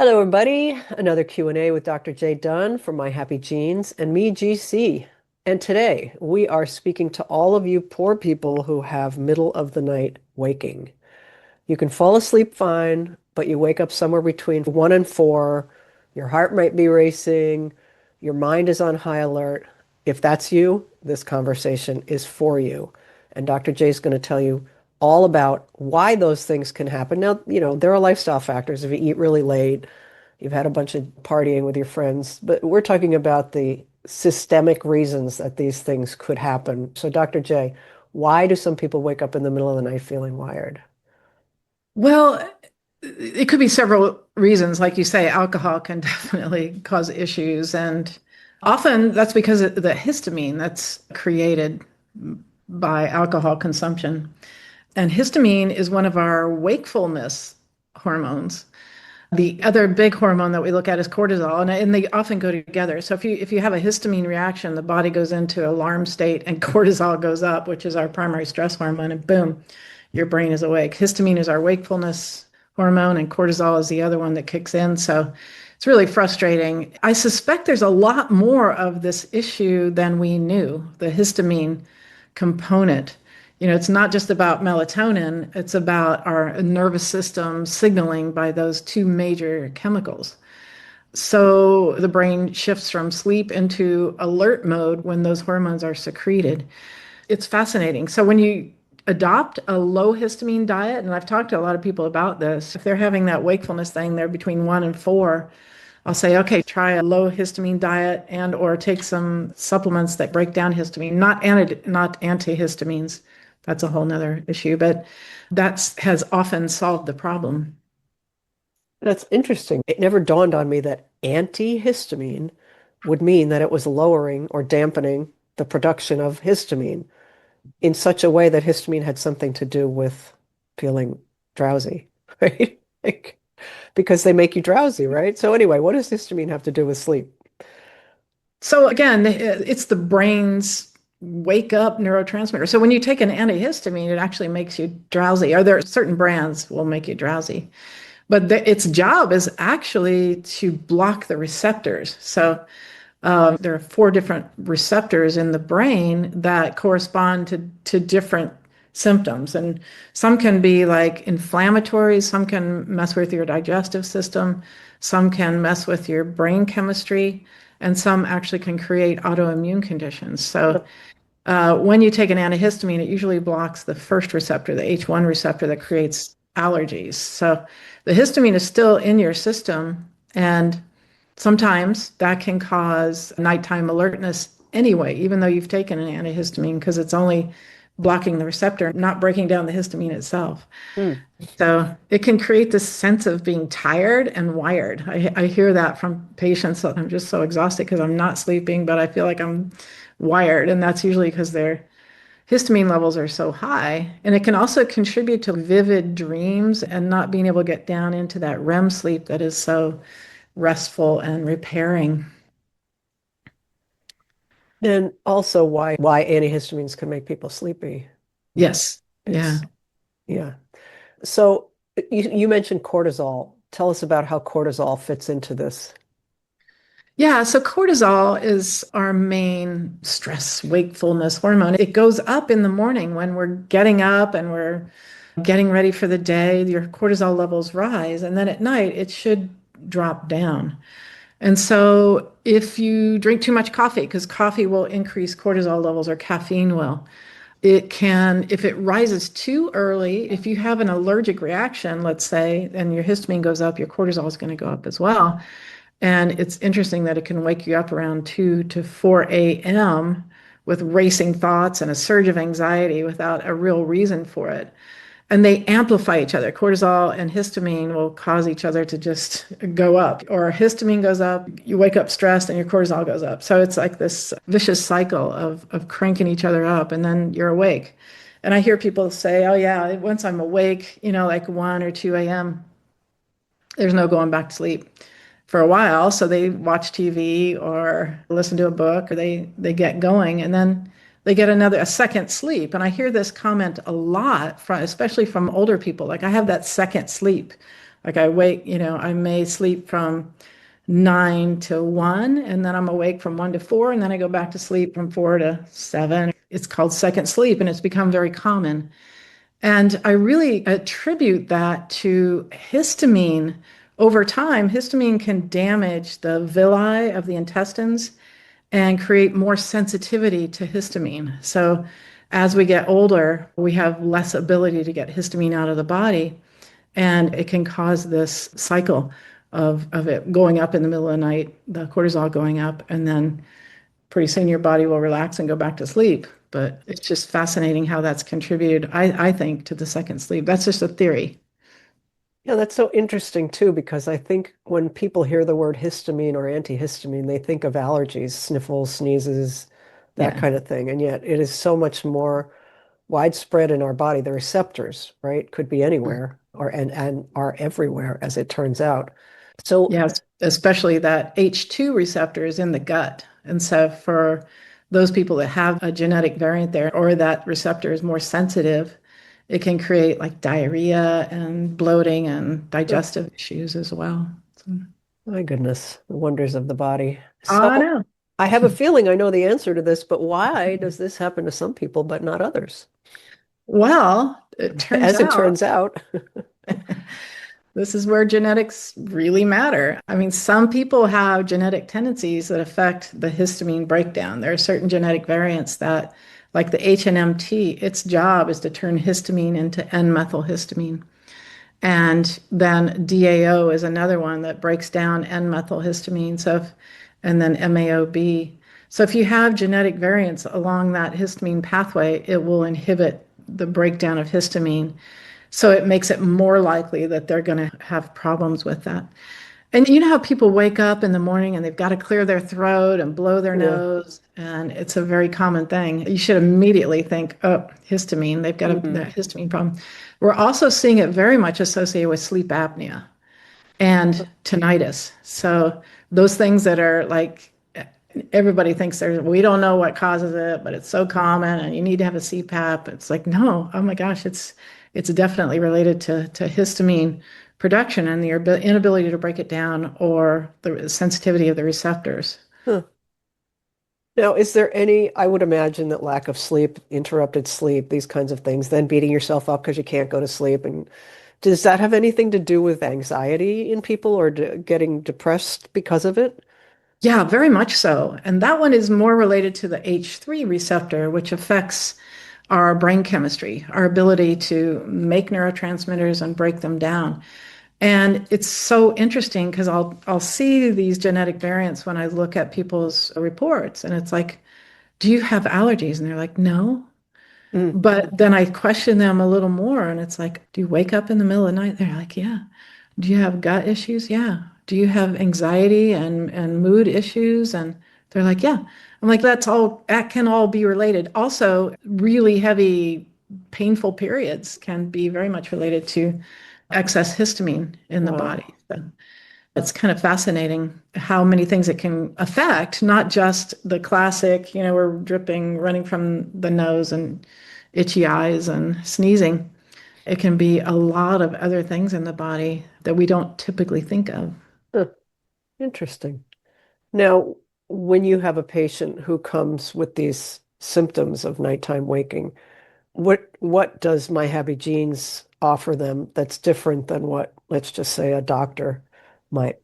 Hello, everybody. Another Q&A with Dr. J. Dunn from My Happy Genes and me, GC. And today we are speaking to all of you poor people who have middle of the night waking. You can fall asleep fine, but you wake up somewhere between 1 and 4. Your heart might be racing. Your mind is on high alert. If that's you, this conversation is for you. And Dr. J is going to tell you all about why those things can happen. Now, there are lifestyle factors. If you eat really late, you've had a bunch of partying with your friends, but we're talking about the systemic reasons that these things could happen. So, Dr. J, why do some people wake up in the middle of the night feeling wired? Well, it could be several reasons. Like you say, alcohol can definitely cause issues. And often that's because of the histamine that's created by alcohol consumption. And histamine is one of our wakefulness hormones. The other big hormone that we look at is cortisol, and they often go together. So if you have a histamine reaction, the body goes into alarm state and cortisol goes up, which is our primary stress hormone, and boom, your brain is awake. Histamine is our wakefulness hormone, and cortisol is the other one that kicks in. So it's really frustrating. I suspect there's a lot more of this issue than we knew, the histamine component. It's not just about melatonin, it's about our nervous system signaling by those two major chemicals. So the brain shifts from sleep into alert mode when those hormones are secreted. It's fascinating. So when you adopt a low histamine diet, and I've talked to a lot of people about this, if they're having that wakefulness thing, they're between 1 and 4, I'll say, okay, try a low histamine diet and or take some supplements that break down histamine, not antihistamines. That's a whole nother issue, but that has often solved the problem. That's interesting. It never dawned on me that antihistamine would mean that it was lowering or dampening the production of histamine in such a way that histamine had something to do with feeling drowsy, right? Because they make you drowsy, right? So anyway, what does histamine have to do with sleep? So again, it's the brain's wake up neurotransmitter. So when you take an antihistamine, it actually makes you drowsy. Or there are certain brands will make you drowsy. But its job is actually to block the receptors. So there are 4 different receptors in the brain that correspond to different symptoms. And some can be like inflammatory, some can mess with your digestive system, some can mess with your brain chemistry, and some actually can create autoimmune conditions. So when you take an antihistamine, it usually blocks the first receptor, the H1 receptor that creates allergies. So the histamine is still in your system, and sometimes that can cause nighttime alertness anyway, even though you've taken an antihistamine, because it's only blocking the receptor, not breaking down the histamine itself. Hmm. So it can create this sense of being tired and wired. I hear that from patients. I'm just so exhausted because I'm not sleeping, but I feel like I'm wired. And that's usually because their histamine levels are so high. And it can also contribute to vivid dreams and not being able to get down into that REM sleep that is so restful and repairing. And also why antihistamines can make people sleepy. Yes. Yeah. It's yeah. So you mentioned cortisol. Tell us about how cortisol fits into this. Yeah, so cortisol is our main stress wakefulness hormone. It goes up in the morning when we're getting up and we're getting ready for the day. Your cortisol levels rise, and then at night it should drop down. And so if you drink too much coffee, because coffee will increase cortisol levels or caffeine will, it can, if it rises too early, if you have an allergic reaction, let's say, and your histamine goes up, your cortisol is going to go up as well. And it's interesting that it can wake you up around 2 to 4 a.m. with racing thoughts and a surge of anxiety without a real reason for it. And they amplify each other. Cortisol and histamine will cause each other to just go up. Or histamine goes up, you wake up stressed, and your cortisol goes up. So it's like this vicious cycle of cranking each other up, and then you're awake. And I hear people say, oh, yeah, once I'm awake, like 1 or 2 a.m., there's no going back to sleep for a while. So they watch TV or listen to a book, or they get going, and then they get a second sleep. And I hear this comment a lot, especially from older people. Like, I have that second sleep. Like I wake, I may sleep from 9 to 1, and then I'm awake from 1 to 4, and then I go back to sleep from 4 to 7. It's called second sleep, and it's become very common. And I really attribute that to histamine. Over time, histamine can damage the villi of the intestines and create more sensitivity to histamine. So as we get older, we have less ability to get histamine out of the body, and it can cause this cycle of it going up in the middle of the night, the cortisol going up, and then pretty soon your body will relax and go back to sleep. But it's just fascinating how that's contributed, I think, to the second sleep. That's just a theory. Yeah, that's so interesting too, because I think when people hear the word histamine or antihistamine, they think of allergies, sniffles, sneezes, that Yeah. kind of thing. And yet it is so much more widespread in our body. The receptors, right, could be anywhere or and are everywhere, as it turns out. So, Yes, especially that H2 receptor is in the gut. And so for those people that have a genetic variant there or that receptor is more sensitive, it can create like diarrhea and bloating and oh, digestive issues as well. So, my goodness, the wonders of the body. I So know. I have a feeling I know the answer to this, but why does this happen to some people but not others? Well, it turns As it out turns out. this is where genetics really matter. I mean, some people have genetic tendencies that affect the histamine breakdown. There are certain genetic variants that, like the HNMT, its job is to turn histamine into N-methylhistamine. And then DAO is another one that breaks down N-methylhistamine. And then MAOB. So if you have genetic variants along that histamine pathway, it will inhibit the breakdown of histamine. So it makes it more likely that they're going to have problems with that. And you know how people wake up in the morning and they've got to clear their throat and blow their Yeah. nose, and it's a very common thing. You should immediately think, oh, histamine, they've got Hmm. that histamine problem. We're also seeing it very much associated with sleep apnea and tinnitus. So those things that are like everybody thinks we don't know what causes it, but it's so common and you need to have a CPAP. It's like, no, oh my gosh, it's definitely related to histamine production and your inability to break it down or the sensitivity of the receptors. Huh. Now, is there any, I would imagine that lack of sleep, interrupted sleep, these kinds of things, then beating yourself up because you can't go to sleep, and does that have anything to do with anxiety in people or getting depressed because of it? Yeah, very much so. And that one is more related to the H3 receptor, which affects our brain chemistry, our ability to make neurotransmitters and break them down. And it's so interesting because I'll see these genetic variants when I look at people's reports, and it's like, do you have allergies? And they're like, no. Mm. But then I question them a little more, and it's like, do you wake up in the middle of the night? They're like, yeah. Do you have gut issues? Yeah. Do you have anxiety and mood issues? And they're like, yeah. I'm like, that can all be related. Also, really heavy, painful periods can be very much related to excess histamine in the body. Wow. So it's kind of fascinating how many things it can affect, not just the classic, we're dripping, running from the nose and itchy eyes and sneezing. It can be a lot of other things in the body that we don't typically think of. Huh. Interesting. Now, when you have a patient who comes with these symptoms of nighttime waking, what does My Happy Genes offer them that's different than what, let's just say, a doctor might?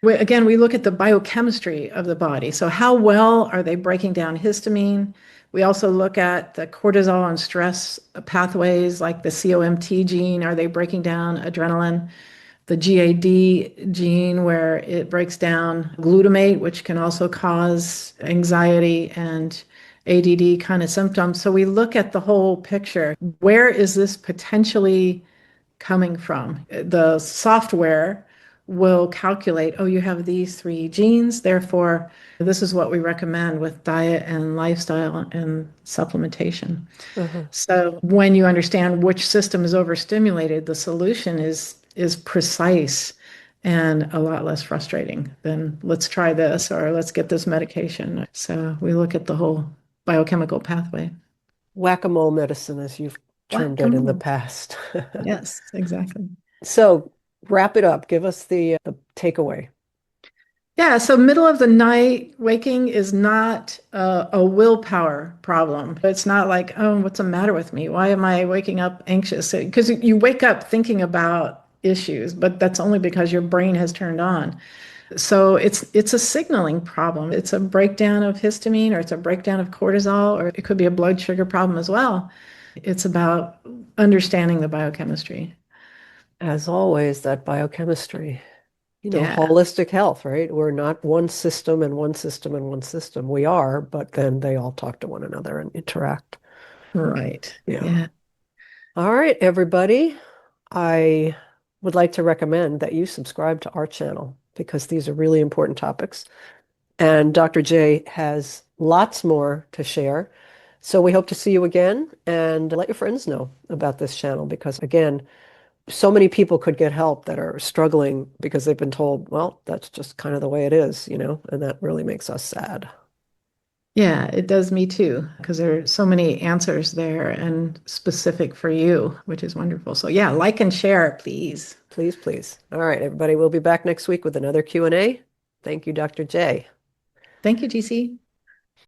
Again, we look at the biochemistry of the body. So, how well are they breaking down histamine? We also look at the cortisol and stress pathways like the COMT gene. Are they breaking down adrenaline? The GAD gene, where it breaks down glutamate, which can also cause anxiety and ADD kind of symptoms. So we look at the whole picture. Where is this potentially coming from? The software will calculate, oh, you have these three genes, therefore, this is what we recommend with diet and lifestyle and supplementation. Uh-huh. So when you understand which system is overstimulated, the solution is precise and a lot less frustrating than let's try this or let's get this medication. So we look at the whole biochemical pathway. Whack-a-mole medicine, as you've termed it in the Guacamole. past. Yes, exactly. So wrap it up. Give us the takeaway. Yeah, so middle of the night waking is not a willpower problem. It's not like, oh, what's the matter with me? Why am I waking up anxious? Because you wake up thinking about issues, but that's only because your brain has turned on. So it's a signaling problem. It's a breakdown of histamine or it's a breakdown of cortisol, or it could be a blood sugar problem as well. It's about understanding the biochemistry. As always, that biochemistry, Yeah, holistic health, right? We're not one system and one system and one system. We are, but then they all talk to one another and interact. right. Yeah. Yeah. All right, everybody. I would like to recommend that you subscribe to our channel because these are really important topics. And Dr. J has lots more to share. So we hope to see you again and let your friends know about this channel because, again, so many people could get help that are struggling because they've been told, well, that's just kind of the way it is, and that really makes us sad. Yeah, it does me too, because there are so many answers there and specific for you, which is wonderful. So yeah, like and share, please. Please, please. All right, everybody, we'll be back next week with another Q&A. Thank you, Dr. J. Thank you, GC.